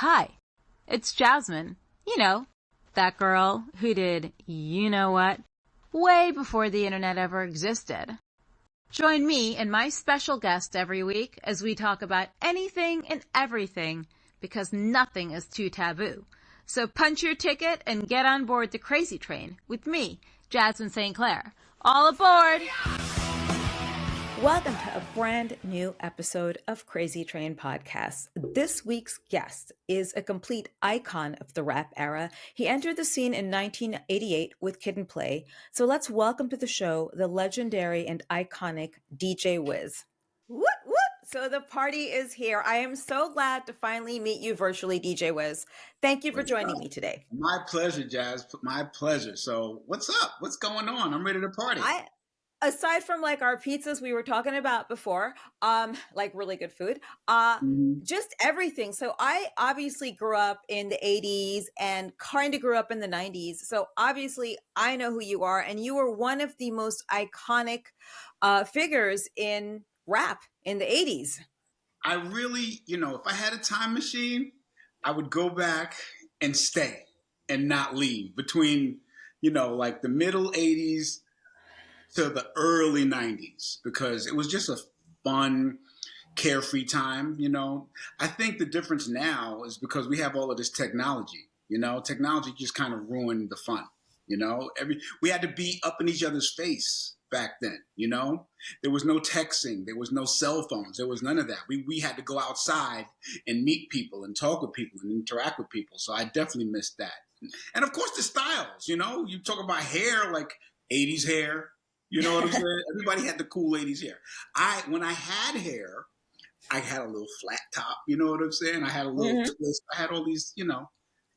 Hi, it's Jasmin. You know, that girl who did you know what way before the internet ever existed. Join me and my special guest every week as we talk about anything and everything because nothing is too taboo. So punch your ticket and get on board the Krazy Train with me, Jasmin St. All aboard! Welcome to a brand new episode of Krazy Train Podcast. This week's guest is a complete icon of the rap era. He entered the scene in 1988 with Kid and Play. So let's welcome to the show the legendary and iconic DJ Wiz. Woot woot! So the party is here. I am so glad to finally meet you virtually, DJ Wiz. Thank you for joining me today. My pleasure, Jazz. My pleasure. So what's up? What's going on? I'm ready to party. Aside from like our pizzas we were talking about before, like really good food, just everything. So I obviously grew up in the 80s and kind of grew up in the 90s. So obviously I know who you are, and you were one of the most iconic figures in rap in the 80s. I really, if I had a time machine, I would go back and stay and not leave between, like the middle 80s to the early 90s, because it was just a fun, carefree time. I think the difference now is because we have all of this technology. Technology just kind of ruined the fun. We had to be up in each other's face back then. There was no texting, there was no cell phones, there was none of that. We had to go outside and meet people and talk with people and interact with people. So I definitely missed that. And of course the styles, you talk about hair, like 80s hair. You know what I'm saying? Everybody had the cool 80s hair. When I had hair, I had a little flat top. You know what I'm saying? I had a little twist. I had all these,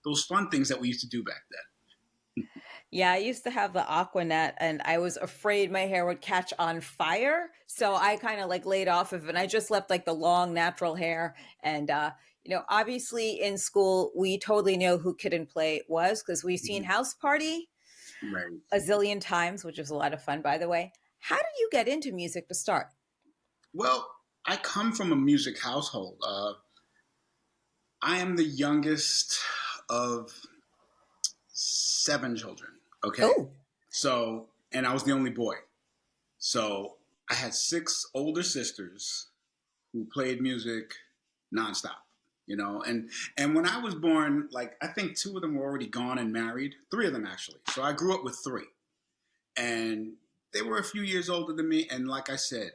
those fun things that we used to do back then. Yeah, I used to have the Aquanet, and I was afraid my hair would catch on fire. So I kind of like laid off of it. And I just left like the long natural hair. And, obviously in school, we totally know who Kid and Play was because we've seen House Party a zillion times, which is a lot of fun, by the way. How did you get into music to start? Well, I come from a music household. I am the youngest of 7 children. Okay. Oh. So, and I was the only boy. So I had 6 older sisters who played music nonstop. And when I was born, like, I think 2 of them were already gone and married, 3 of them actually. So I grew up with 3, and they were a few years older than me. And like I said,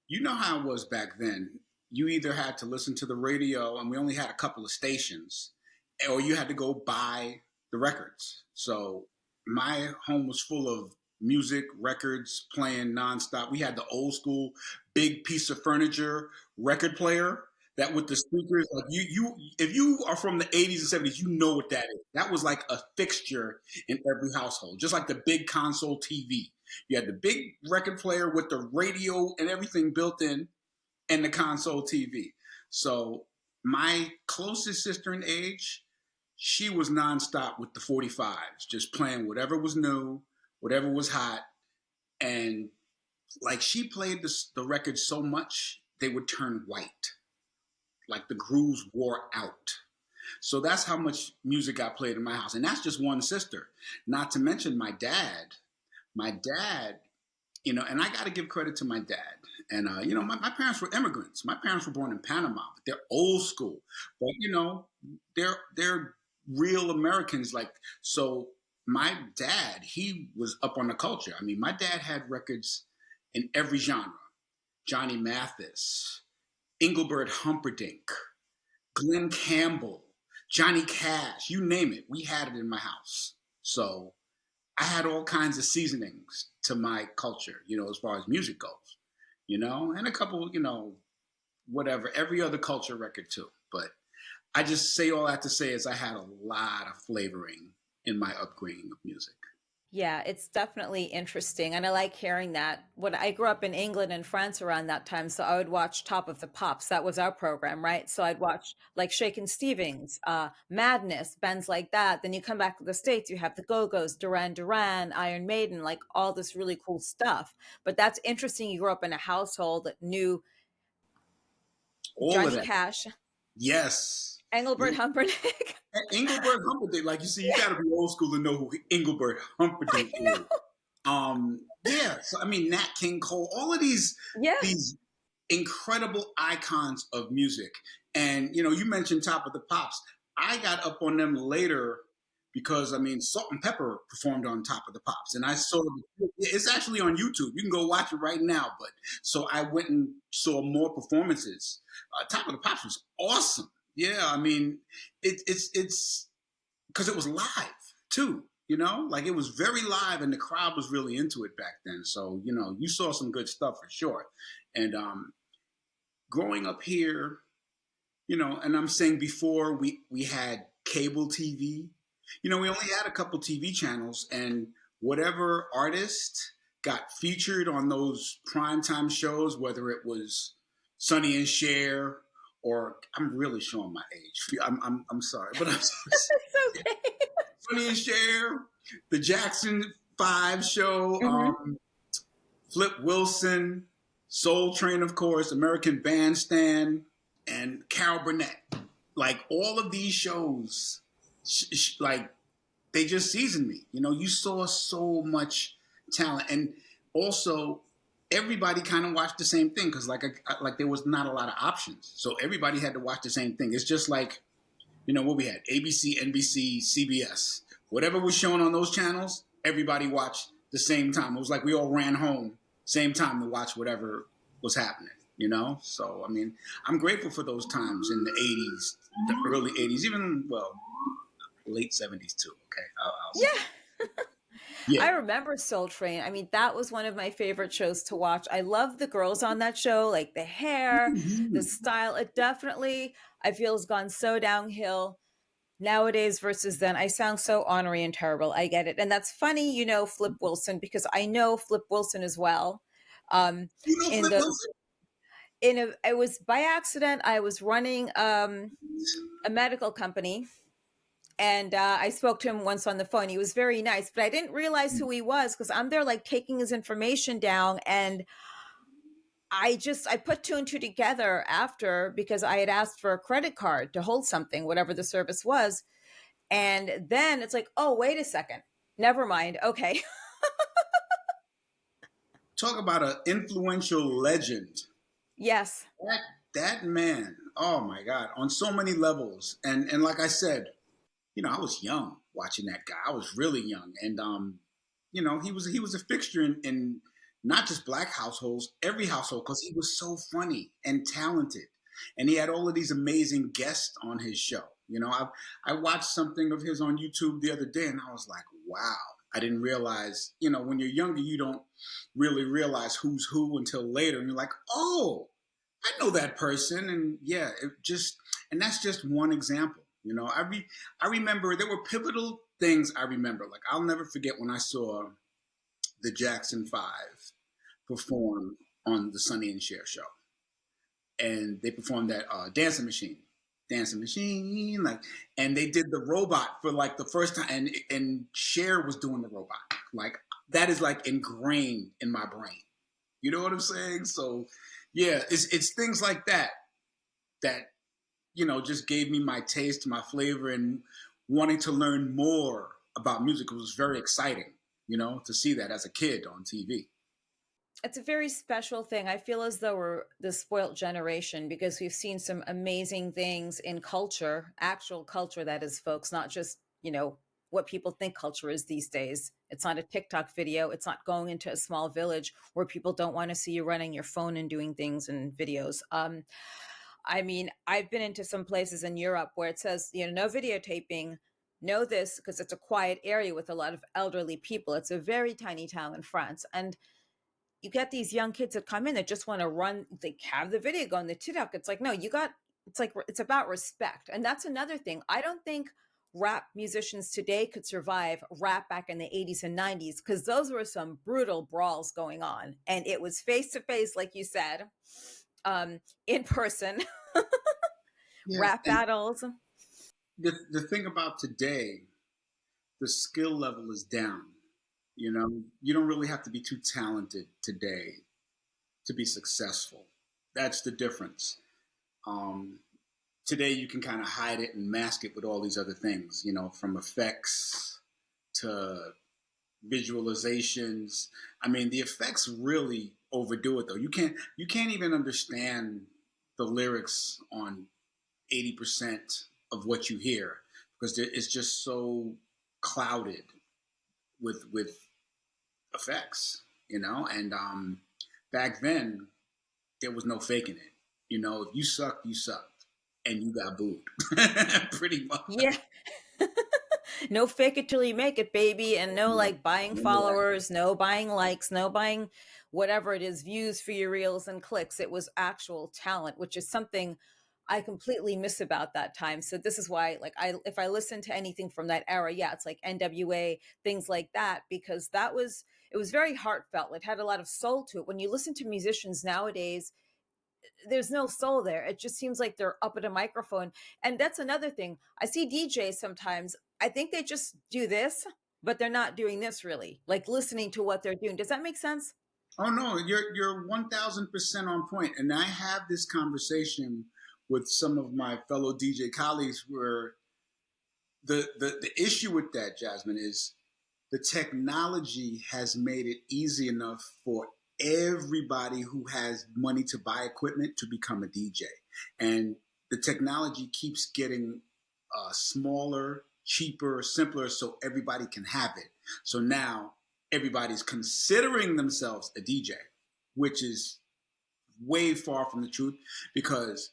you know how it was back then. You either had to listen to the radio, and we only had a couple of stations, or you had to go buy the records. So my home was full of music, records playing nonstop. We had the old school big piece of furniture record player that with the speakers, like if you are from the 80s and 70s, you know what that is. That was like a fixture in every household, just like the big console TV. You had the big record player with the radio and everything built in, and the console TV. So my closest sister in age, she was nonstop with the 45s, just playing whatever was new, whatever was hot. And like she played the records so much, they would turn white. Like the grooves wore out. So that's how much music got played in my house. And that's just one sister. Not to mention my dad. My dad, and I got to give credit to my dad. And, my parents were immigrants. My parents were born in Panama, but they're old school. But, they're real Americans. Like, so my dad, he was up on the culture. I mean, my dad had records in every genre. Johnny Mathis, Engelbert Humperdinck, Glenn Campbell, Johnny Cash, you name it. We had it in my house. So I had all kinds of seasonings to my culture, as far as music goes, and a couple, whatever, every other culture record too. But I just say all that to say is I had a lot of flavoring in my upbringing of music. Yeah, it's definitely interesting. And I like hearing that. When I grew up in England and France around that time, so I would watch Top of the Pops. That was our program, right? So I'd watch like Shakin' Stevens, Madness, bands like that. Then you come back to the States, you have the Go-Go's, Duran Duran, Iron Maiden, like all this really cool stuff. But that's interesting. You grew up in a household that knew all Johnny Cash. Yes. Engelbert Humperdinck. Engelbert Humperdinck, like you see, you got to be old school to know who Engelbert Humperdinck is. Yeah. So I mean, Nat King Cole, all of these incredible icons of music, and you mentioned Top of the Pops. I got up on them later because I mean, Salt and Pepper performed on Top of the Pops, and I saw it's actually on YouTube. You can go watch it right now. But so I went and saw more performances. Top of the Pops was awesome. Yeah, I mean, it's because it was live too. Like it was very live, and the crowd was really into it back then. So you saw some good stuff for sure. And growing up here, and I'm saying before we had cable TV. We only had a couple TV channels, and whatever artist got featured on those primetime shows, whether it was Sonny and Cher, or I'm really showing my age. I'm sorry, but I'm It's okay. Sonny and Cher, the Jackson 5 show, Flip Wilson, Soul Train, of course, American Bandstand, and Carol Burnett. Like all of these shows, like they just seasoned me. You saw so much talent, and also everybody kind of watched the same thing because like there was not a lot of options, so everybody had to watch the same thing. It's just like what we had: ABC, NBC, CBS, whatever was shown on those channels, everybody watched the same time. It was like we all ran home same time to watch whatever was happening. So I mean, I'm grateful for those times in the 80s, the early 80s, even late 70s too. Okay. Yeah. I remember Soul Train. I mean, that was one of my favorite shows to watch. I love the girls on that show, like the hair, the style. It definitely, I feel, has gone so downhill nowadays versus then. I sound so ornery and terrible. I get it. And that's funny, Flip Wilson, because I know Flip Wilson as well. Flip Wilson? It was by accident. I was running a medical company, and I spoke to him once on the phone. He was very nice, but I didn't realize who he was because I'm there like taking his information down, and I put two and two together after because I had asked for a credit card to hold something, whatever the service was. And then it's like, oh, wait a second. Never mind. Okay. Talk about an influential legend. Yes. That man, oh my God, on so many levels. And like I said, I was young watching that guy. I was really young. And he was a fixture in not just Black households, every household, because he was so funny and talented. And he had all of these amazing guests on his show. I watched something of his on YouTube the other day, and I was like, wow. I didn't realize, when you're younger, you don't really realize who's who until later. And you're like, oh, I know that person. And yeah, and that's just one example. I remember there were pivotal things I remember. Like I'll never forget when I saw the Jackson 5 perform on the Sonny and Cher show. And they performed that Dancing Machine, and they did the robot for like the first time, and Cher was doing the robot. Like that is like ingrained in my brain. You know what I'm saying? So yeah, it's things like that just gave me my taste, my flavor, and wanting to learn more about music. It was very exciting, to see that as a kid on TV. It's a very special thing. I feel as though we're the spoilt generation because we've seen some amazing things in culture, actual culture, that is, folks, not just, what people think culture is these days. It's not a TikTok video. It's not going into a small village where people don't want to see you running your phone and doing things and videos. I mean, I've been into some places in Europe where it says, no videotaping, no this, because it's a quiet area with a lot of elderly people. It's a very tiny town in France. And you get these young kids that come in that just want to run, they have the video going, the TikTok. It's like, no, it's about respect. And that's another thing. I don't think rap musicians today could survive rap back in the 80s and 90s because those were some brutal brawls going on. And it was face to face, like you said, in person, rap battles. The thing about today, the skill level is down. You don't really have to be too talented today to be successful. That's the difference. today you can kind of hide it and mask it with all these other things, from effects to visualizations. I mean, the effects really overdo it though. You can't even understand the lyrics on 80% of what you hear because it's just so clouded with effects, and back then there was no faking it. If you sucked, you sucked, and you got booed, pretty much. Yeah. No fake it till you make it, baby. And no like buying followers, no buying likes, no buying whatever it is, views for your reels and clicks. It was actual talent, which is something I completely miss about that time. So this is why, like, if I listen to anything from that era, yeah, it's like NWA, things like that, because it was very heartfelt. It had a lot of soul to it. When you listen to musicians nowadays, there's no soul there. It just seems like they're up at a microphone. And that's another thing. I see DJs sometimes, I think they just do this, but they're not doing this really, like listening to what they're doing. Does that make sense? Oh no, you're 1,000% on point. And I have this conversation with some of my fellow DJ colleagues where the issue with that, Jasmin, is the technology has made it easy enough for everybody who has money to buy equipment to become a DJ. And the technology keeps getting smaller, cheaper, simpler, so everybody can have it. So now everybody's considering themselves a DJ, which is way far from the truth because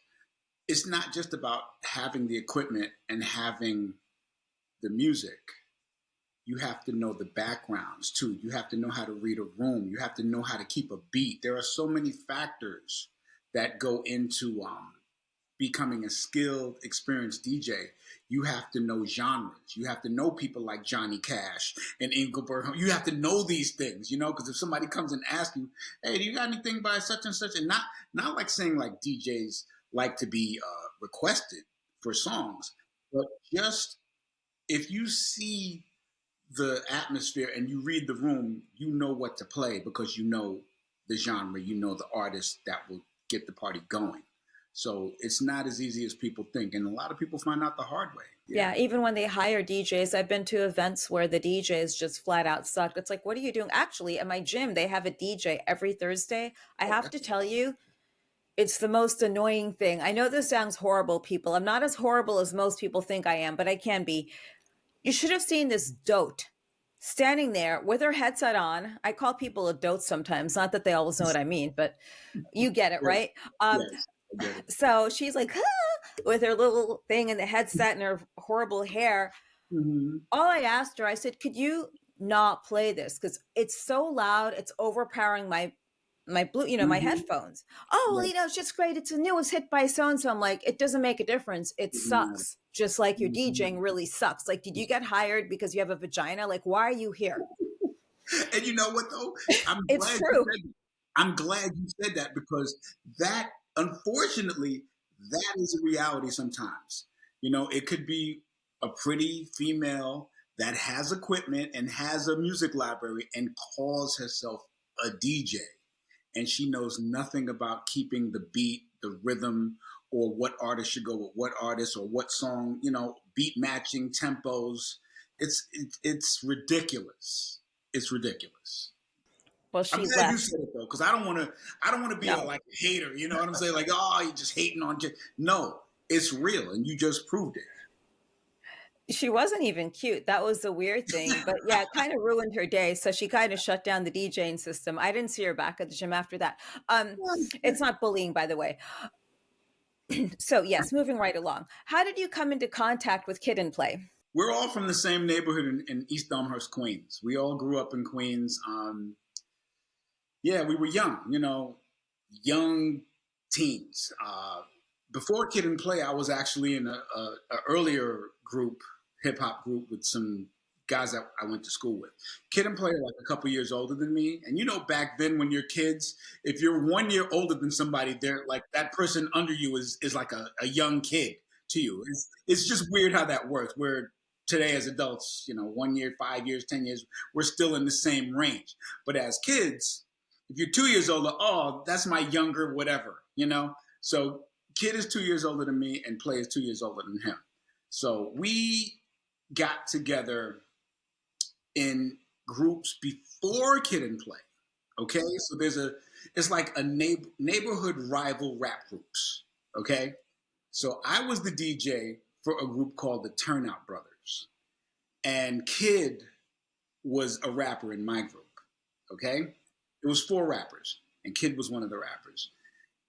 it's not just about having the equipment and having the music. You have to know the backgrounds too. You have to know how to read a room. You have to know how to keep a beat. There are so many factors that go into becoming a skilled, experienced DJ. You have to know genres. You have to know people like Johnny Cash and Engelbert. You have to know these things, because if somebody comes and asks you, "Hey, do you got anything by such and such?" and not like saying like DJs like to be requested for songs, but just if you see the atmosphere and you read the room, you know what to play because you know the genre, you know the artist that will get the party going. So it's not as easy as people think. And a lot of people find out the hard way. Yeah, even when they hire DJs, I've been to events where the DJs just flat out suck. It's like, what are you doing? Actually, at my gym, they have a DJ every Thursday. I have to tell you, it's the most annoying thing. I know this sounds horrible, people. I'm not as horrible as most people think I am, but I can be. You should have seen this dote standing there with her headset on. I call people a dote sometimes, not that they always know what I mean, but you get it, right? Yes, I get it. So she's like, with her little thing and the headset and her horrible hair. Mm-hmm. All I asked her, I said, could you not play this? Because it's so loud, it's overpowering my blue, my headphones. Oh, well, it's just great. It's the newest hit by so-and-so. I'm like, it doesn't make a difference. It sucks. Just like your DJing really sucks. Like, did you get hired because you have a vagina? Like, why are you here? And you know what though? It's true. I'm glad you said that because that, unfortunately, that is a reality sometimes. It could be a pretty female that has equipment and has a music library and calls herself a DJ. And she knows nothing about keeping the beat, the rhythm, or what artist should go with what artist or what song, beat matching tempos. It's ridiculous. It's ridiculous. Well, she I'm glad left. you said it though, because I don't want to be like a hater. You know what I'm saying? Like, oh, you're just hating on. No, it's real, and you just proved it. She wasn't even cute. That was the weird thing. But yeah, it kind of ruined her day. So she kind of shut down the DJing system. I didn't see her back at the gym after that. It's not bullying, by the way. So yes, moving right along. How did you come into contact with Kid and Play? We're all from the same neighborhood in East Elmhurst, Queens. We all grew up in Queens. Yeah, we were young, young teens. Before Kid and Play, I was actually in a earlier group, hip hop group with some guys that I went to school with. Kid and Play are like a couple years older than me. And back then when you're kids, if you're 1 year older than somebody, they're like that person under you is like a young kid to you. It's just weird how that works. Where today as adults, 1 year, 5 years, 10 years, we're still in the same range. But as kids, if you're 2 years older, oh, that's my younger whatever, So Kid is 2 years older than me, and Play is 2 years older than him. So we got together in groups before Kid and Play. Okay, so it's like a neighborhood rival rap groups. Okay, so I was the DJ for a group called the Turnout Brothers, and Kid was a rapper in my group. Okay, it was 4 rappers, and Kid was one of the rappers,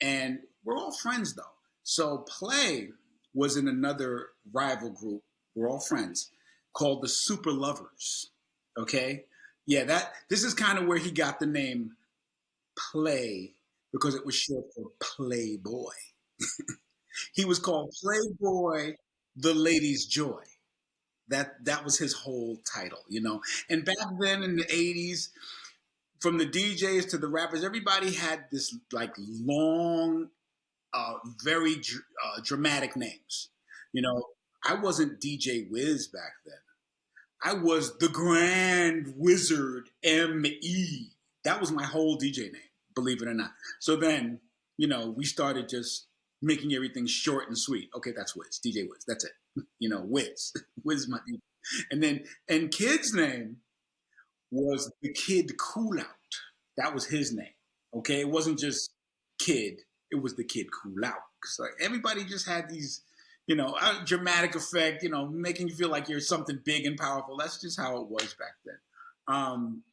and we're all friends though. So Play was in another rival group. We're all friends, called the Super Lovers. Okay, yeah, this is kind of where he got the name Play, because it was short for Playboy. He was called Playboy, the Lady's Joy. That was his whole title, you know. And back then in the 80s, from the DJs to the rappers, everybody had this like long, very dramatic names. You know, I wasn't DJ Wiz back then. I was the Grand Wizard M.E. That was my whole DJ name, believe it or not. So then, you know, we started just making everything short and sweet. Okay, that's Wiz, DJ Wiz. That's it. You know, Wiz. Wiz is my DJ. And Kid's name was the Kid Cool Out. That was his name. Okay, it wasn't just Kid. It was the Kid Cool Out. So everybody just had these, you know, a dramatic effect, you know, making you feel like you're something big and powerful. That's just how it was back then.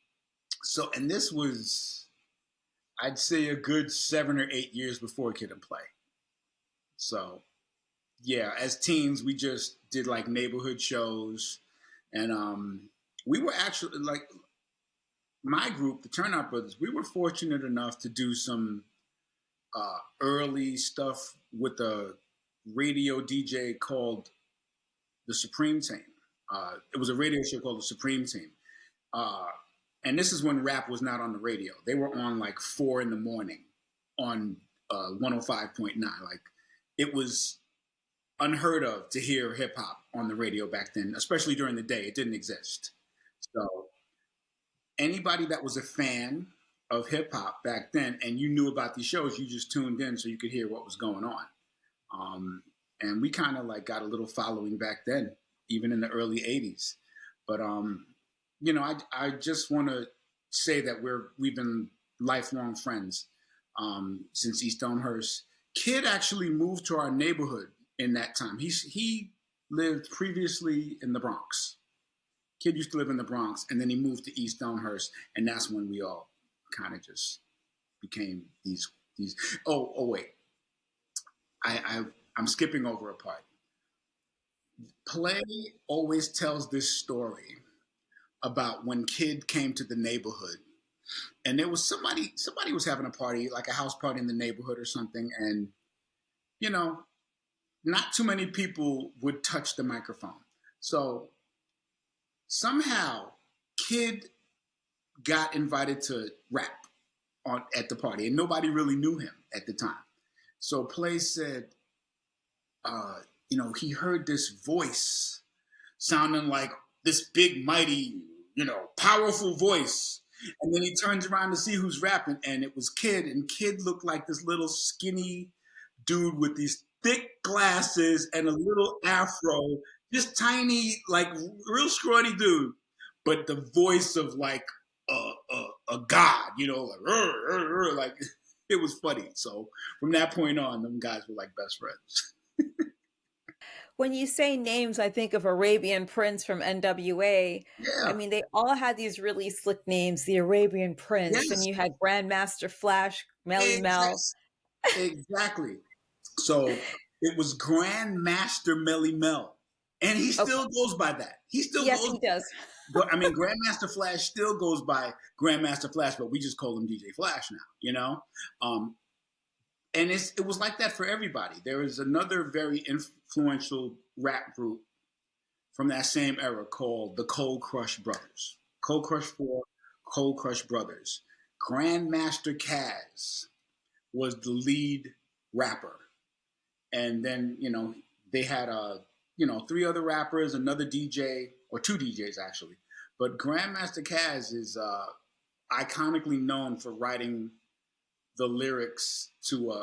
So, and this was, I'd say, a good 7 or 8 years before Kid and Play. So, yeah, as teens, we just did like neighborhood shows, and we were actually like my group, the Turnout Brothers. We were fortunate enough to do some early stuff with a radio DJ called the Supreme Team. It was a radio show called the Supreme Team. And this is when rap was not on the radio. They were on like 4 in the morning on 105.9. Like, it was unheard of to hear hip hop on the radio back then, especially during the day. It didn't exist. So anybody that was a fan of hip hop back then and you knew about these shows, you just tuned in so you could hear what was going on. And we kind of like got a little following back then, even in the early 80s. But you know, I just want to say that we've been lifelong friends since East Elmhurst. Kid actually moved to our neighborhood in that time. He lived previously in the Bronx. Kid used to live in the Bronx, and then he moved to East Elmhurst, and that's when we all kind of just became these. Oh wait, I'm skipping over a part. Play always tells this story about when Kid came to the neighborhood, and there was somebody was having a party, like a house party in the neighborhood or something, and you know, not too many people would touch the microphone. So somehow Kid got invited to rap at the party, and nobody really knew him at the time. So Play said, you know, he heard this voice sounding like this big, mighty, you know, powerful voice. And then he turns around to see who's rapping, and it was Kid. And Kid looked like this little skinny dude with these thick glasses and a little afro, just tiny, like real scrawny dude, but the voice of like a god, you know, like it was funny. So from that point on, them guys were like best friends. When you say names, I think of Arabian Prince from NWA. I Yeah. mean, they all had these really slick names, the Arabian Prince, and Yes. you had Grandmaster Flash, Melly Mel. Exactly. So it was Grandmaster Melly Mel. And he still Okay. goes by that. He still Yes, goes. he does. I mean, Grandmaster Flash still goes by Grandmaster Flash, but we just call him DJ Flash now, you know? And it was like that for everybody. There was another very influential rap group from that same era called the Cold Crush Brothers. Cold Crush 4, Cold Crush Brothers. Grandmaster Caz was the lead rapper. And then, you know, they had, you know, 3 other rappers, another DJ, or 2 DJs actually. But Grandmaster Caz is iconically known for writing the lyrics to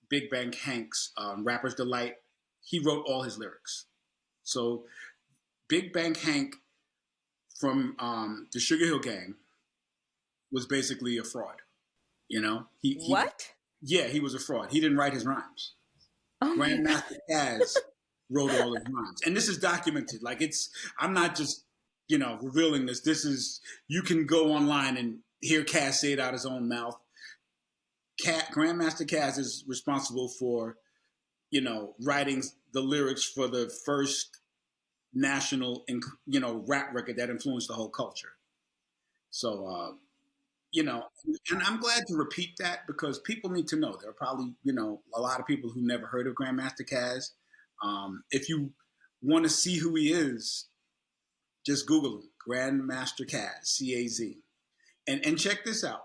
Big Bang Hank's Rapper's Delight. He wrote all his lyrics. So Big Bang Hank from the Sugar Hill Gang was basically a fraud. You know, What? Yeah, he was a fraud. He didn't write his rhymes. Oh my God. Grandmaster Caz wrote all his rhymes, and this is documented. Like I'm not just revealing this. This is, you can go online and hear Caz say it out his own mouth. Grandmaster Caz is responsible for writing the lyrics for the first national rap record that influenced the whole culture. So and I'm glad to repeat that because people need to know. There are probably a lot of people who never heard of Grandmaster Caz. If you want to see who he is, just Google him, Grandmaster Caz, C-A-Z, and check this out.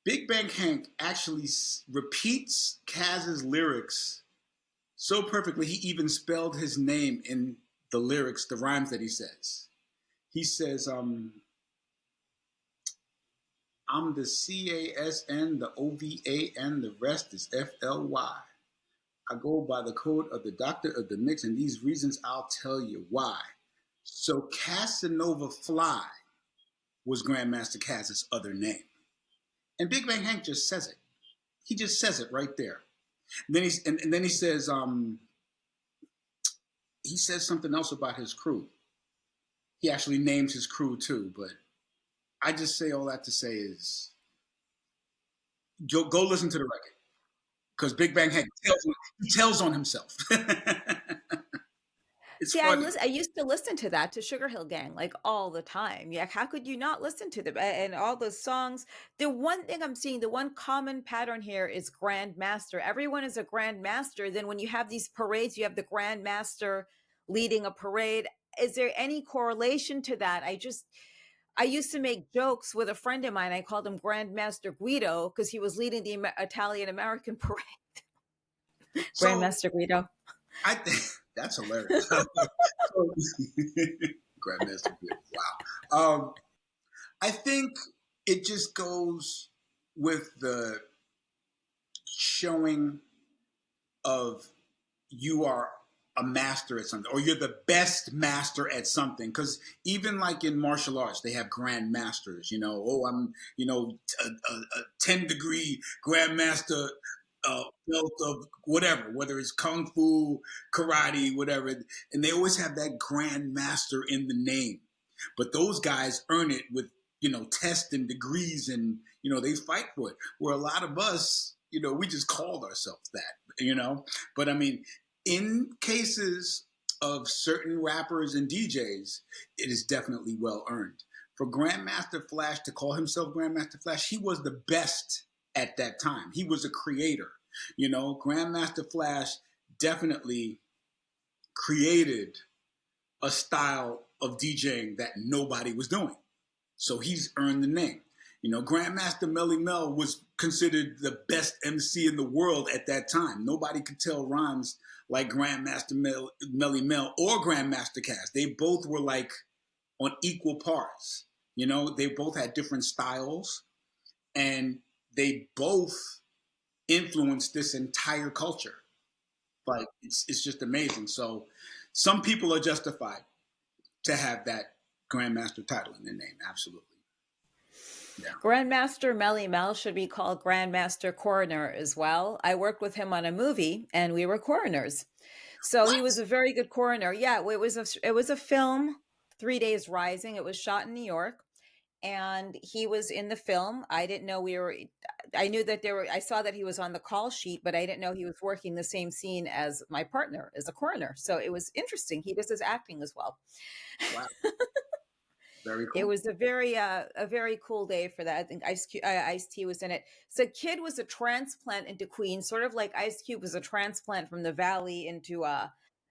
Big Bang Hank actually repeats Caz's lyrics so perfectly, he even spelled his name in the lyrics, the rhymes that he says. He says, I'm the C-A-S-N, the O-V-A-N, the rest is F-L-Y. I go by the code of the doctor of the mix, and these reasons I'll tell you why. So Casanova Fly was Grandmaster Caz's other name. And Big Bang Hank just says it. He just says it right there. And then he says something else about his crew. He actually names his crew too, but I just say all that to say is go listen to the record because Big Bang Hank tells on himself. It's See, funny. I used to listen to that, to Sugar Hill Gang, like all the time. Yeah, how could you not listen to them and all those songs? The one thing I'm seeing, the one common pattern here is Grandmaster. Everyone is a Grandmaster. Then when you have these parades, you have the Grandmaster leading a parade. Is there any correlation to that? I used to make jokes with a friend of mine. I called him Grandmaster Guido because he was leading the Italian American parade. So, Grandmaster Guido. I think that's hilarious. Grandmaster Guido. Wow. I think it just goes with the showing of you are a master at something, or you're the best master at something. Because even like in martial arts, they have grandmasters. I'm a 10-degree grandmaster belt of whatever, whether it's kung fu, karate, whatever, and they always have that grandmaster in the name. But those guys earn it with tests and degrees, and they fight for it. Where a lot of us, we just called ourselves that, But I mean, in cases of certain rappers and DJs, it is definitely well earned. For Grandmaster Flash to call himself Grandmaster Flash, he was the best at that time. He was a creator. Grandmaster Flash definitely created a style of DJing that nobody was doing. So he's earned the name. Grandmaster Melly Mel was considered the best MC in the world at that time. Nobody could tell rhymes like Grandmaster Melly Mel or Grandmaster Caz. They both were like on equal parts. They both had different styles, and they both influenced this entire culture. Like it's just amazing. So some people are justified to have that Grandmaster title in their name. Absolutely. Yeah. Grandmaster Melly Mel should be called Grandmaster Coroner as well. I worked with him on a movie, and we were coroners. So What? he was a very good coroner. Yeah, it was a film, 3 Days Rising. It was shot in New York, and he was in the film. I didn't know I knew that I saw that he was on the call sheet, but I didn't know he was working the same scene as my partner as a coroner. So it was interesting. He does his acting as well. Wow. Very cool. It was a very cool day for that. I think Ice-T was in it. So Kid was a transplant into Queens, sort of like Ice Cube was a transplant from the Valley into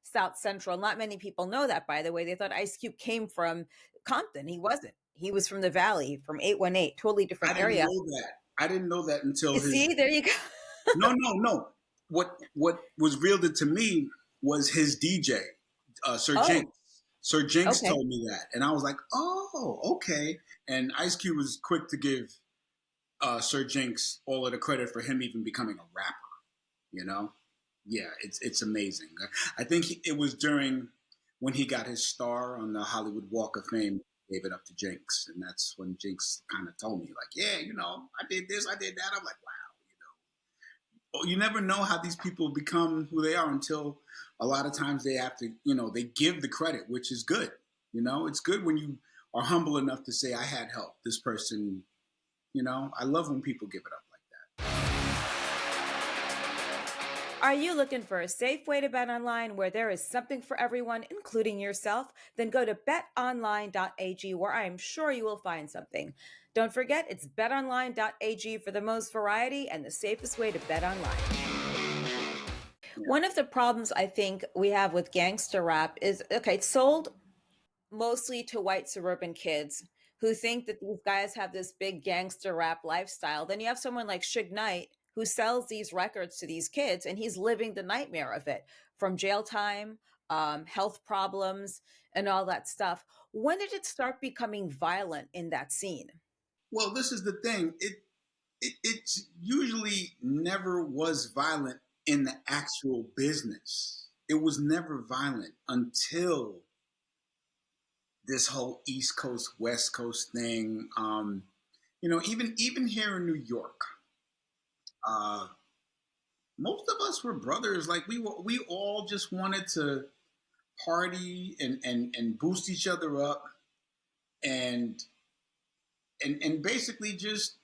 South Central. Not many people know that, by the way. They thought Ice Cube came from Compton. He wasn't. He was from the Valley, from 818, totally different area. I didn't know that until See, there you go. No. What was revealed to me was his DJ, Sir Jinx. Sir Jinx told me that, and I was like, "Oh, okay." And Ice Cube was quick to give Sir Jinx all of the credit for him even becoming a rapper. You know, yeah, it's amazing. I think it was during when he got his star on the Hollywood Walk of Fame. Gave it up to Jinx, and that's when Jinx kind of told me, like, yeah, you know, I did this, I did that. I'm like, wow, you never know how these people become who they are until a lot of times they have to, you know, they give the credit, which is good. You know, it's good when you are humble enough to say, I had help. This person, you know, I love when people give it up like that. Are you looking for a safe way to bet online where there is something for everyone, including yourself? Then go to betonline.ag, where I am sure you will find something. Don't forget, it's betonline.ag for the most variety and the safest way to bet online. One of the problems I think we have with gangster rap is, okay, it's sold mostly to white suburban kids who think that these guys have this big gangster rap lifestyle. Then you have someone like Suge Knight who sells these records to these kids, and he's living the nightmare of it, from jail time, health problems, and all that stuff. When did it start becoming violent in that scene? Well, this is the thing. It usually never was violent in the actual business. It was never violent until this whole East Coast West Coast thing. You know, even here in New York, uh, most of us were brothers. Like we all just wanted to party and boost each other up and and basically just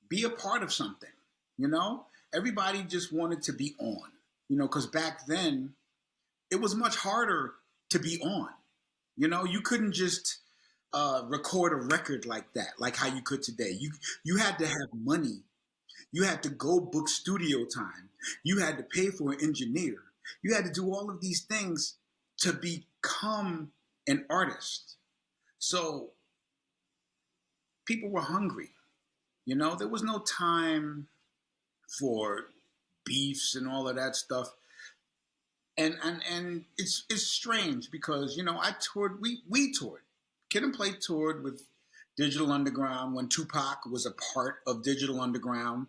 be a part of something. You know, everybody just wanted to be on. You know, because back then it was much harder to be on. You know, you couldn't just record a record like that, like how you could today. You had to have money. You had to go book studio time. You had to pay for an engineer. You had to do all of these things to become an artist. So people were hungry. You know, there was no time for beefs and all of that stuff. And it's strange because, you know, I toured, we toured. Kid and Play toured with Digital Underground when Tupac was a part of Digital Underground.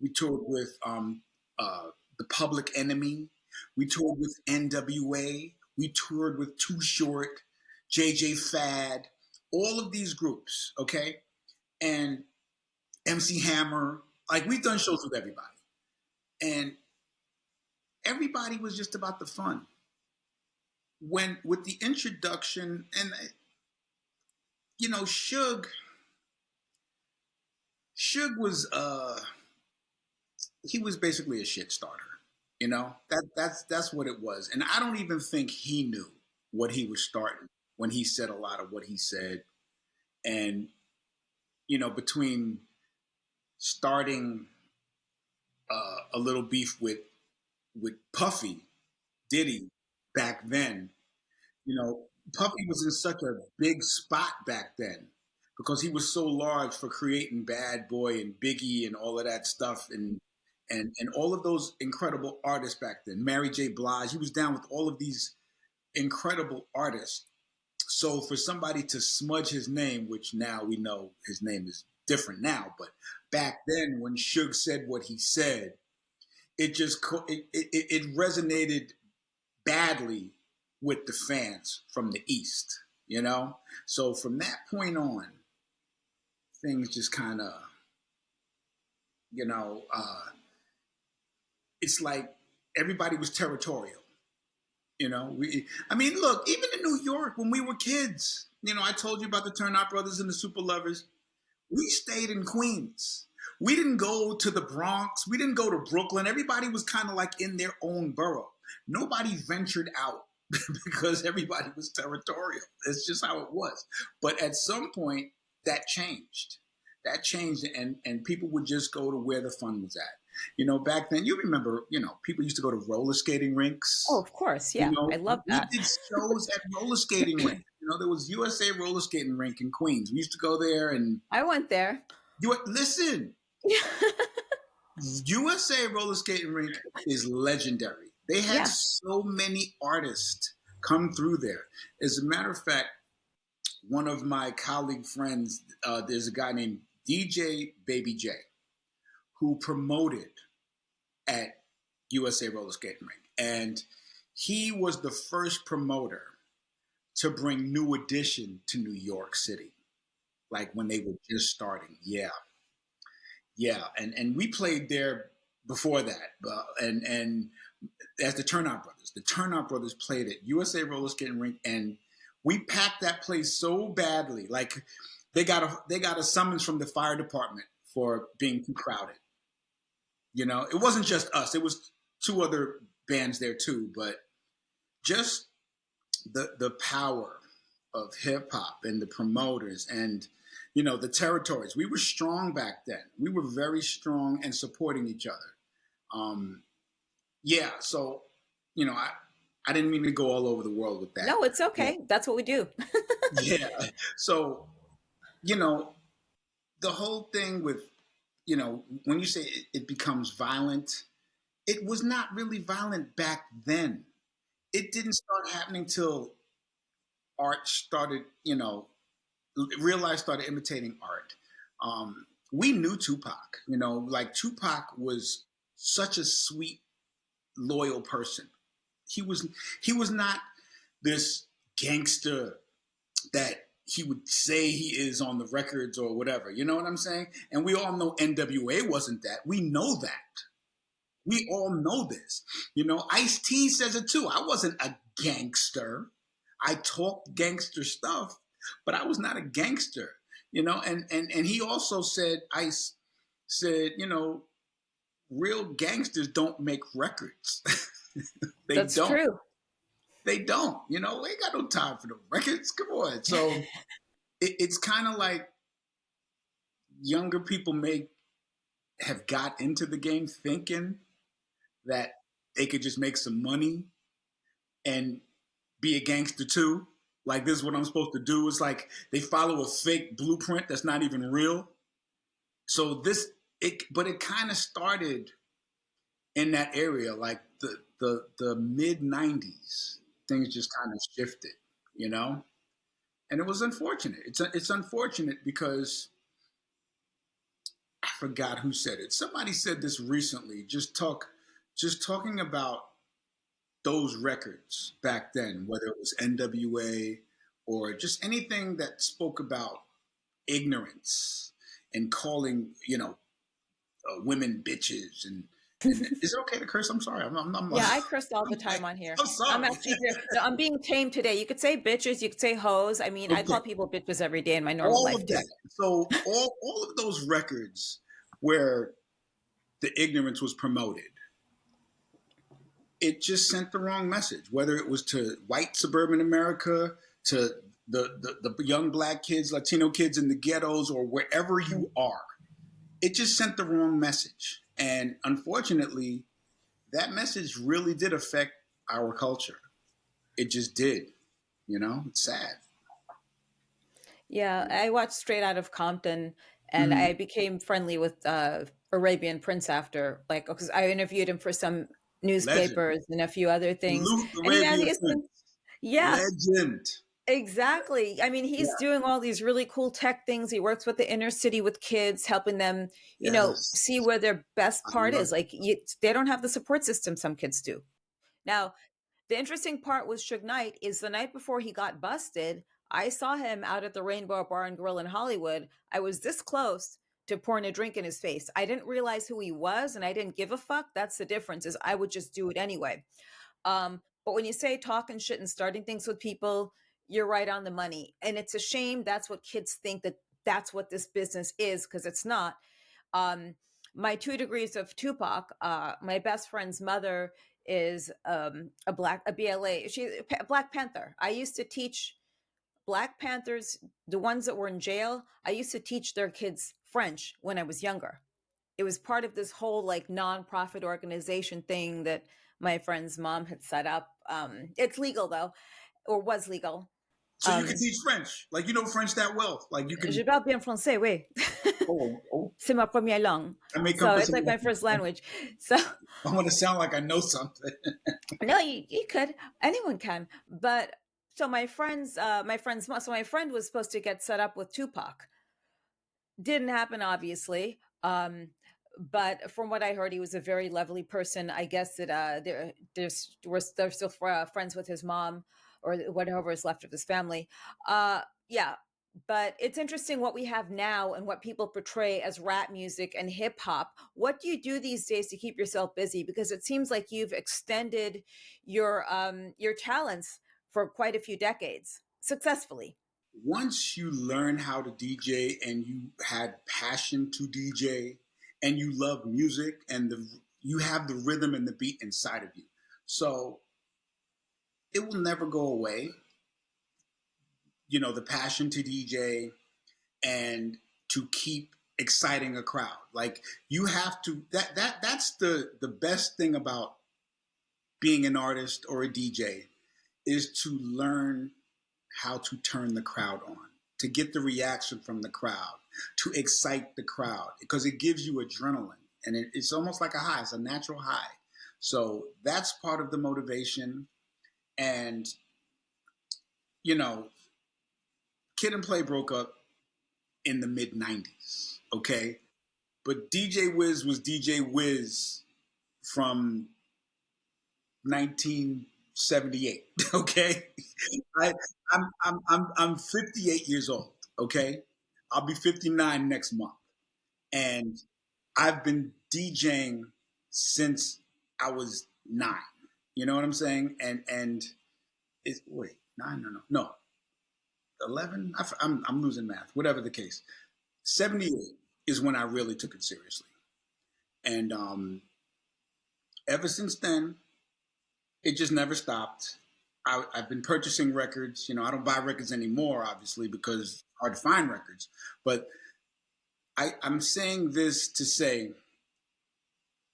We toured with the Public Enemy. We toured with NWA. We toured with Too Short, JJ Fad, all of these groups, okay? And MC Hammer. Like, we've done shows with everybody. And everybody was just about the fun. When, with the introduction, and, you know, Suge was, he was basically a shit starter. You know, that's what it was. And I don't even think he knew what he was starting when he said a lot of what he said. And, you know, between starting a little beef with Puffy, Diddy back then, you know, Puffy was in such a big spot back then because he was so large for creating Bad Boy and Biggie and all of that stuff and all of those incredible artists back then. Mary J. Blige, he was down with all of these incredible artists. So for somebody to smudge his name, which now we know his name is different now, but back then when Suge said what he said, it just it resonated badly with the fans from the East, you know? So from that point on, things just kind of, you know, it's like everybody was territorial, you know? I mean, look, even in New York, when we were kids, you know, I told you about the Turn Out Brothers and the Super Lovers. We stayed in Queens. We didn't go to the Bronx. We didn't go to Brooklyn. Everybody was kind of like in their own borough. Nobody ventured out because everybody was territorial. It's just how it was. But at some point, that changed. That changed, and people would just go to where the fun was at. You know, back then, you remember, you know, people used to go to roller skating rinks. Oh, of course. Yeah. You know, I love that. we did shows at roller skating rinks. You know, there was USA roller skating rink in Queens. We used to go there and I went there. listen. USA roller skating rink is legendary. They had so many artists come through there. As a matter of fact, one of my colleague friends, there's a guy named DJ Baby J. who promoted at USA Roller Skating Rink. And he was the first promoter to bring New Edition to New York City, like when they were just starting. Yeah. Yeah. And we played there before that. And as the Turnout Brothers. The Turnout Brothers played at USA Roller Skating Rink, and we packed that place so badly. Like they got a summons from the fire department for being too crowded. You know, it wasn't just us. It was two other bands there too, but just the power of hip hop and the promoters and, you know, the territories. We were strong back then. We were very strong and supporting each other. Yeah, so, you know, I didn't mean to go all over the world with that. No, it's okay. Yeah. That's what we do. Yeah. So, you know, the whole thing with, you know, when you say it becomes violent, it was not really violent back then. It didn't start happening till art started, you know, real life started imitating art. We knew Tupac, you know, like Tupac was such a sweet, loyal person. He was not this gangster that he would say he is on the records or whatever. You know what I'm saying? And we all know NWA wasn't that. We know that. We all know this. You know, Ice-T says it too. I wasn't a gangster. I talked gangster stuff, but I was not a gangster. You know, and he also said, Ice said, you know, real gangsters don't make records. That's don't. True. They don't. You know, they ain't got no time for the records. Come on. So it's kind of like younger people may have got into the game thinking that they could just make some money and be a gangster too. Like, this is what I'm supposed to do. It's like they follow a fake blueprint that's not even real. So but it kind of started in that area, like the mid 90s. Things just kind of shifted, you know? And it was unfortunate. It's unfortunate because I forgot who said it. Somebody said this recently, just talking about those records back then, whether it was NWA or just anything that spoke about ignorance and calling, you know, women bitches and is it okay to curse? I'm sorry. Yeah, I cursed all the time on here. I'm sorry. I'm being tamed today. You could say bitches, you could say hoes. I mean, okay. I call people bitches every day in my normal life. Of that. So all of those records where the ignorance was promoted, it just sent the wrong message, whether it was to white suburban America, to the young black kids, Latino kids in the ghettos, or wherever you are. It just sent the wrong message. And unfortunately, that message really did affect our culture. It just did. You know, it's sad. Yeah, I watched Straight Out of Compton, and I became friendly with Arabian Prince after, like, because I interviewed him for some newspapers and a few other things. Yeah. Legend. Exactly. I mean, he's doing all these really cool tech things. He works with the inner city with kids, helping them, you know, see where their best part is. Like, they don't have the support system some kids do. Now, the interesting part with Suge Knight is the night before he got busted, I saw him out at the Rainbow Bar and Grill in Hollywood. I was this close to pouring a drink in his face. I didn't realize who he was, and I didn't give a fuck. That's the difference, is I would just do it anyway. But when you say talking shit and starting things with people, you're right on the money. And it's a shame that's what kids think, that's what this business is, because it's not. My 2 degrees of Tupac, my best friend's mother is a BLA. She's a Black Panther. I used to teach Black Panthers, the ones that were in jail. I used to teach their kids French when I was younger. It was part of this whole like nonprofit organization thing that my friend's mom had set up. It's legal though, or was legal. So you can teach French, like you know French that well, like you can. Je parle bien français, oui. Oh. C'est ma première langue. So it's like my first language. So I want to sound like I know something. No, you could. Anyone can. But so my friend was supposed to get set up with Tupac. Didn't happen, obviously. But from what I heard, he was a very lovely person. I guess that they're still friends with his mom or whatever is left of his family. Yeah, but it's interesting what we have now and what people portray as rap music and hip hop. What do you do these days to keep yourself busy? Because it seems like you've extended your talents for quite a few decades successfully. Once you learn how to DJ and you had passion to DJ and you love music and you have the rhythm and the beat inside of you. So it will never go away. You know, the passion to DJ and to keep exciting a crowd. Like you have to that's the best thing about being an artist or a DJ is to learn how to turn the crowd on, to get the reaction from the crowd, to excite the crowd, because it gives you adrenaline and it's almost like a high. It's a natural high. So that's part of the motivation. And, you know, Kid and Play broke up in the mid 90s, okay? But DJ Wiz was DJ Wiz from 1978, okay? I'm 58 years old, okay? I'll be 59 next month. And I've been DJing since I was 9. You know what I'm saying? And it's wait, 9, no, 11. I'm losing math. Whatever the case, 78 is when I really took it seriously. And ever since then, it just never stopped. I've been purchasing records. You know, I don't buy records anymore, obviously, because it's hard to find records. But I'm saying this to say,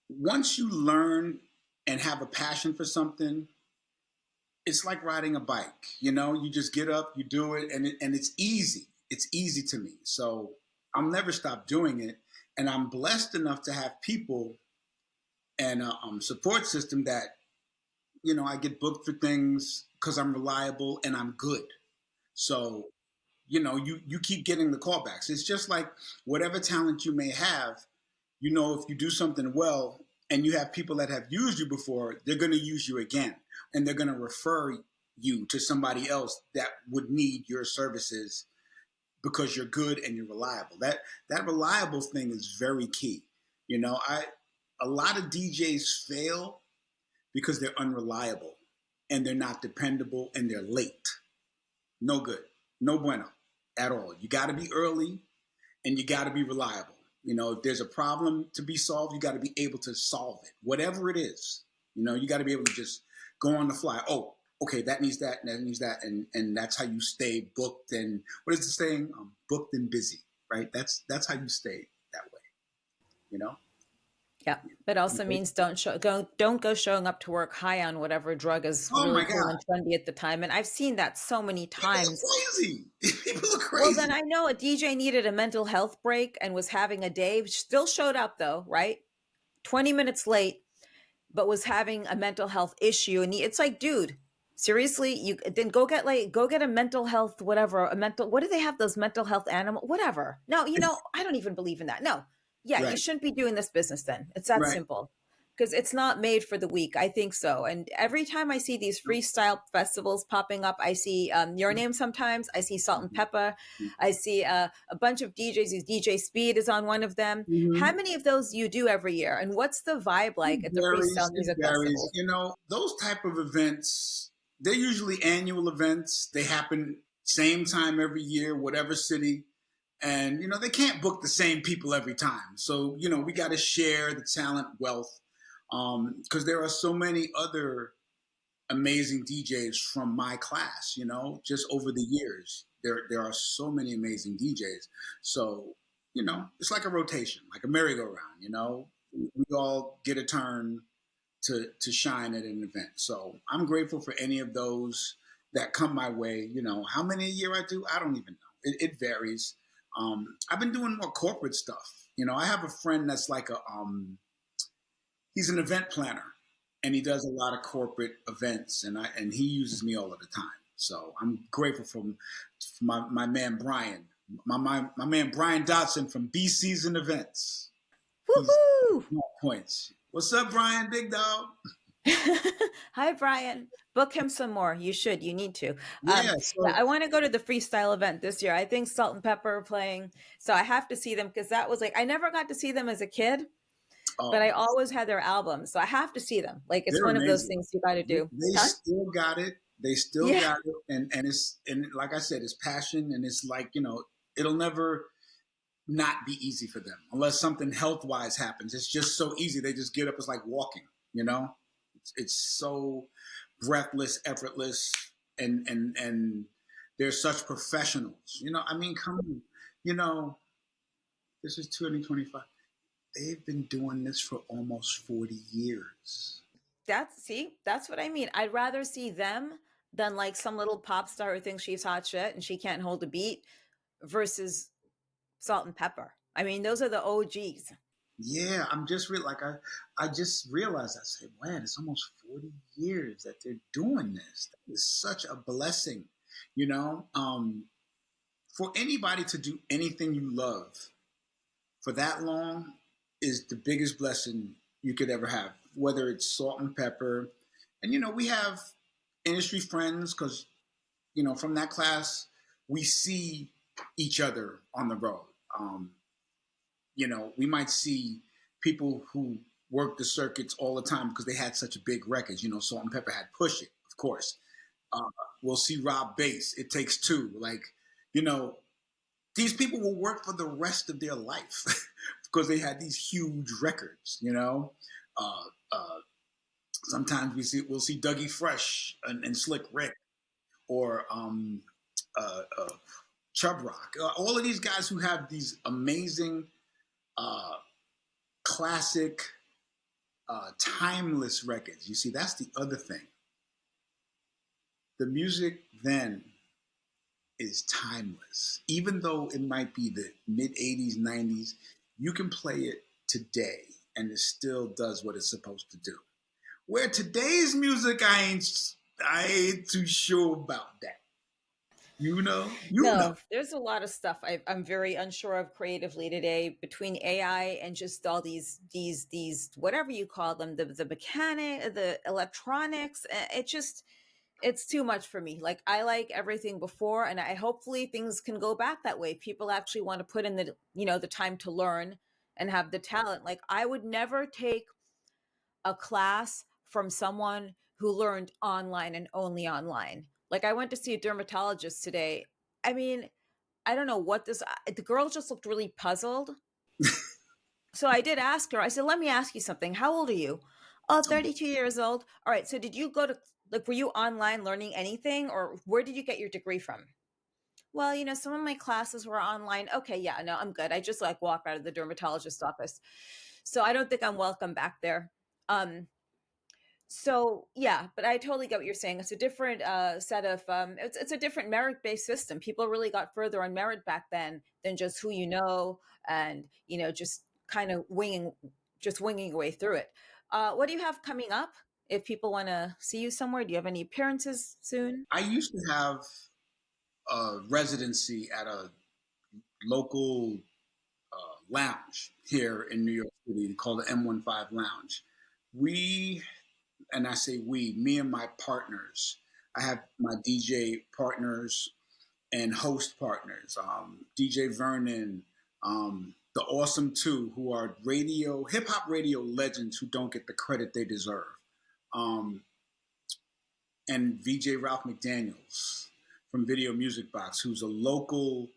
once you learn and have a passion for something, it's like riding a bike. You know, you just get up, you do it, and it's easy. It's easy to me. So I'll never stop doing it. And I'm blessed enough to have people and a support system that, you know, I get booked for things because I'm reliable and I'm good. So, you know, you keep getting the callbacks. It's just like whatever talent you may have, you know, if you do something well and you have people that have used you before, they're going to use you again. And they're going to refer you to somebody else that would need your services because you're good and you're reliable. That reliable thing is very key. You know, a lot of DJs fail because they're unreliable and they're not dependable and they're late. No good. No bueno at all. You got to be early and you got to be reliable. You know, if there's a problem to be solved, you got to be able to solve it, whatever it is. You know, you got to be able to just go on the fly. Oh, okay, that needs that, and that needs that, and that's how you stay booked. And what is the saying? Booked and busy, right? That's how you stay that way. You know. Yeah, but also means don't go showing up to work high on whatever drug is really cool and trendy at the time. And I've seen that so many times. People are crazy. People are crazy. Well, then I know a DJ needed a mental health break and was having a day. Still showed up though, right? 20 minutes late, but was having a mental health issue. And it's like, dude, seriously, you then go get a mental health, whatever, what do they have? Those mental health animal, whatever. No, you know, I don't even believe in that. No. Yeah, right. You shouldn't be doing this business then. It's that simple. Because it's not made for the weak. I think so. And every time I see these freestyle festivals popping up, I see Your Name sometimes. I see Salt and Pepper. I see a bunch of DJs. DJ Speed is on one of them. Mm-hmm. How many of those do you do every year? And what's the vibe like at the freestyle music festivals? You know, those type of events, they're usually annual events. They happen same time every year, whatever city. And, you know, they can't book the same people every time. So, you know, we got to share the talent wealth because there are so many other amazing DJs from my class, you know, just over the years. There are so many amazing DJs. So, you know, it's like a rotation, like a merry-go-round, you know. We all get a turn to shine at an event. So I'm grateful for any of those that come my way. You know, how many a year I do, I don't even know. It varies. I've been doing more corporate stuff. You know, I have a friend that's like he's an event planner and he does a lot of corporate events and he uses me all of the time. So I'm grateful for my man, Brian, my man, Brian Dotson from B Season Events. He's Woohoo! more points. What's up, Brian? Big dog. Hi, Brian. Book him some more. You should. You need to. Yeah. Yeah, So I want to go to the freestyle event this year. I think Salt and Pepper are playing, so I have to see them because that was like I never got to see them as a kid, but I always had their albums, so I have to see them. Like it's they're one of those amazing. things you got to do. They Huh? still got it. They still Yeah. got it, and it's and like I said, it's passion, and it's like it'll never not be easy for them unless something health wise happens. It's just so easy. They just get up. It's like walking. It's so breathless, effortless, and they're such professionals. I mean, come on. This is 2025. They've been doing this for almost 40 years. That's what I mean. I'd rather see them than like some little pop star who thinks she's hot shit and she can't hold a beat versus Salt and Pepper. I mean, those are the OGs. Yeah, I'm just like I just realized. I said, man, it's almost 40 years that they're doing this. That is such a blessing, you know. For anybody to do anything you love for that long is the biggest blessing you could ever have. Whether it's Salt and Pepper, and we have industry friends because from that class we see each other on the road. We might see people who work the circuits all the time because they had such a big records. Salt and Pepper had Push It, of course. Uh, we'll see Rob Bass, It Takes Two. Like, these people will work for the rest of their life because they had these huge records. Uh, uh, Sometimes we'll see Dougie Fresh and Slick Rick or Chub Rock. All of these guys who have these amazing uh, classic, timeless records. You see, that's the other thing. The music then is timeless. Even though it might be the mid 80s, 90s, you can play it today and it still does what it's supposed to do. Where today's music, I ain't too sure about that. You know. No, there's a lot of stuff I'm very unsure of creatively today between AI and just all these whatever you call them, the mechanic, the electronics. It's too much for me. Like I like everything before, and I hopefully things can go back that way. People actually want to put in the time to learn and have the talent. Like I would never take a class from someone who learned online and only online. Like I went to see a dermatologist today. I mean, I don't know what the girl just looked really puzzled. So I did ask her, I said, let me ask you something. How old are you? Oh, 32 years old. All right. So did you go to, like, were you online learning anything or where did you get your degree from? Well, some of my classes were online. Okay. Yeah, no, I'm good. I just like walked out of the dermatologist office. So I don't think I'm welcome back there. So yeah, but I totally get what you're saying. It's a different set of it's a different merit based system. People really got further on merit back then than just who you know and just kind of winging your way through it. What do you have coming up? If people want to see you somewhere, do you have any appearances soon? I used to have a residency at a local lounge here in New York City called the M15 Lounge. We, and I say we, me and my partners, I have my DJ partners and host partners, DJ Vernon, the Awesome Two, who are hip hop radio legends who don't get the credit they deserve, um, and VJ Ralph McDaniels from Video Music Box, who's a local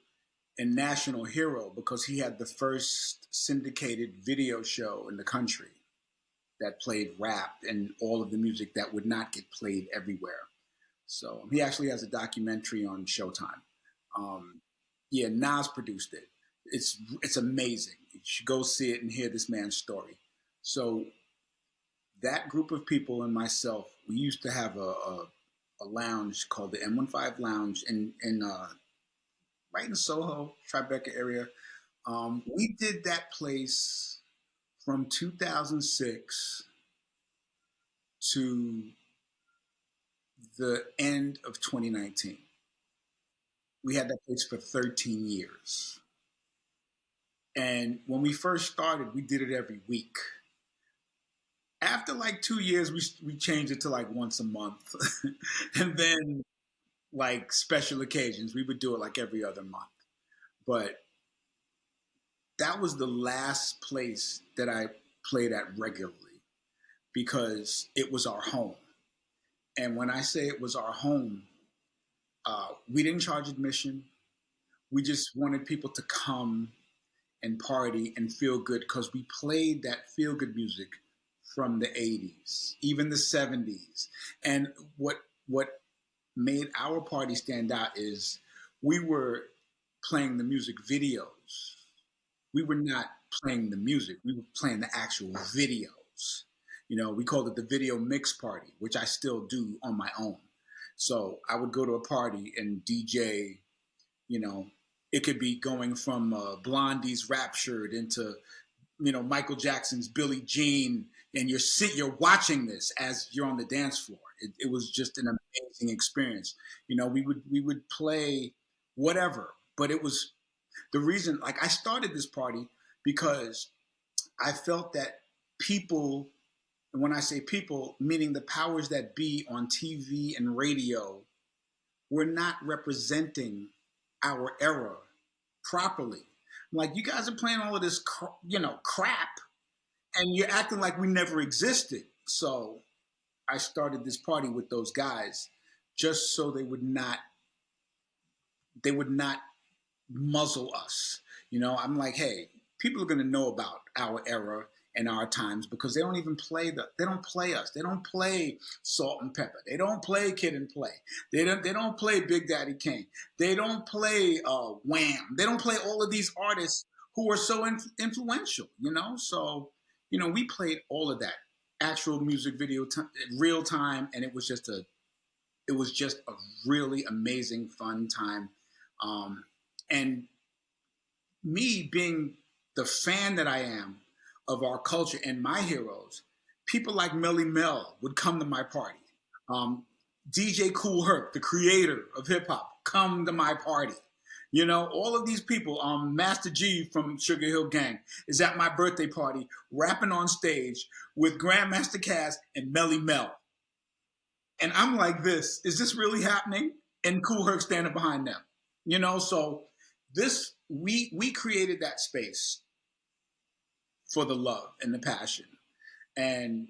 and national hero because he had the first syndicated video show in the country that played rap and all of the music that would not get played everywhere. So he actually has a documentary on Showtime. Yeah, Nas produced it. It's amazing. You should go see it and hear this man's story. So that group of people and myself, we used to have a lounge called the M15 Lounge in right in Soho, Tribeca area. We did that place from 2006 to the end of 2019. We had that place for 13 years. And when we first started, we did it every week. After like 2 years, we changed it to like once a month. And then like special occasions, we would do it like every other month. But that was the last place that I played at regularly because it was our home. And when I say it was our home, we didn't charge admission. We just wanted people to come and party and feel good because we played that feel good music from the 80s, even the 70s. And what made our party stand out is we were playing the music videos. We were not playing the music. We were playing the actual videos. You know, we called it the video mix party, which I still do on my own. So I would go to a party and DJ, you know, it could be going from Blondie's Raptured into, you know, Michael Jackson's Billie Jean, and you're watching this as you're on the dance floor. It was just an amazing experience. You know, we would play whatever, but it was the reason. Like I started this party because I felt that people, and when I say people, meaning the powers that be on TV and radio, were not representing our era properly. Like you guys are playing all of this, crap, and you're acting like we never existed. So I started this party with those guys just so they would not muzzle us. You know, I'm like, hey, people are going to know about our era and our times because they don't even play they don't play us. They don't play Salt and Pepper. They don't play Kid and Play. They don't play Big Daddy Kane. They don't play Wham. They don't play all of these artists who are so influential, you know? So, you know, we played all of that actual music video real time, and it was just a really amazing, fun time. And me being the fan that I am of our culture and my heroes, people like Melly Mel would come to my party. DJ Kool Herc, the creator of hip hop, come to my party. You know, all of these people, Master G from Sugar Hill Gang is at my birthday party rapping on stage with Grandmaster Caz and Melly Mel. And I'm like, is this really happening? And Kool Herc standing behind them. You know, so we created that space for the love and the passion. And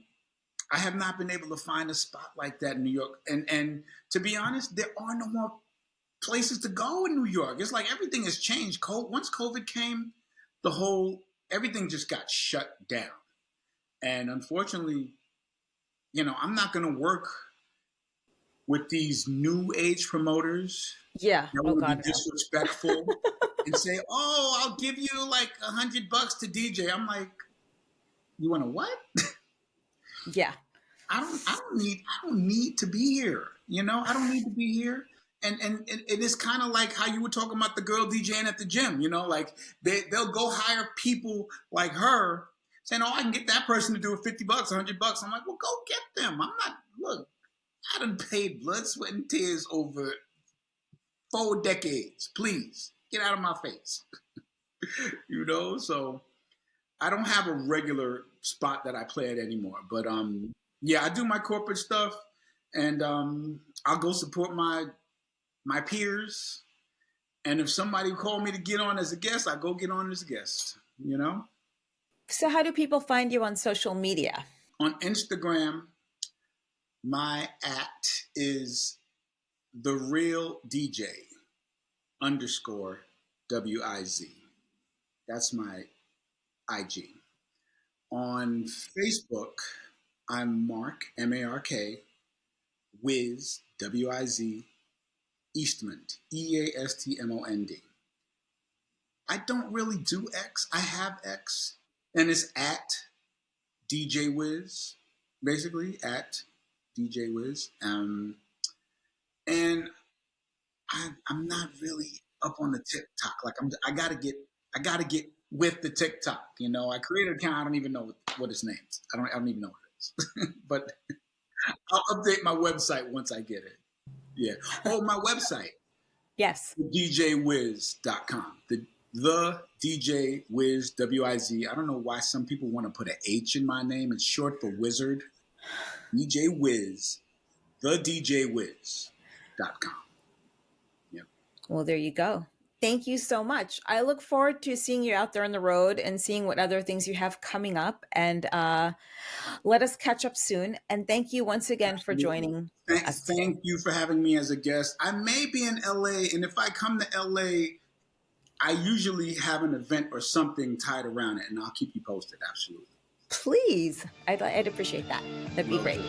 I have not been able to find a spot like that in New York. And to be honest, there are no more places to go in New York. It's like everything has changed. Once COVID came, everything just got shut down. And unfortunately, you know, I'm not going to work with these new age promoters. Yeah. That would be disrespectful and say, "Oh, I'll give you like $100 to DJ." I'm like, "You want to what?" Yeah. I don't need to be here. You know, I don't need to be here. And it is kind of like how you were talking about the girl DJing at the gym. You know, like they'll go hire people like her, saying, "Oh, I can get that person to do it $50, $100." I'm like, "Well, go get them." Look, I done paid blood, sweat, and tears over 4 decades. Please get out of my face. You know, so I don't have a regular spot that I play at anymore. But yeah, I do my corporate stuff, and I'll go support my peers. And if somebody called me to get on as a guest, I go get on as a guest. You know. So how do people find you on social media? On Instagram, my @ is the real DJ _WIZ. That's my IG. On Facebook, I'm Mark, MARK, Wiz, WIZ, Eastmond, EASTMOND. I don't really do X. I have X, and it's @ DJ Wiz, basically @ DJ Wiz. And I'm not really up on the TikTok. Like I gotta get with the TikTok. You know, I created an account. I don't even know what its name is. I don't even know what it is. But I'll update my website once I get it. Yeah. Oh, my website. Yes. DJWiz.com. The The DJ Wiz, W-I-Z. I don't know why some people want to put an H in my name. It's short for wizard. DJ Wiz, thedjwiz.com. Yep. Well, there you go. Thank you so much. I look forward to seeing you out there on the road and seeing what other things you have coming up. And let us catch up soon. And thank you once again for joining us. Thank you for having me as a guest. I may be in LA, and if I come to LA, I usually have an event or something tied around it, and I'll keep you posted. Absolutely. Please. I'd appreciate that. That'd be great.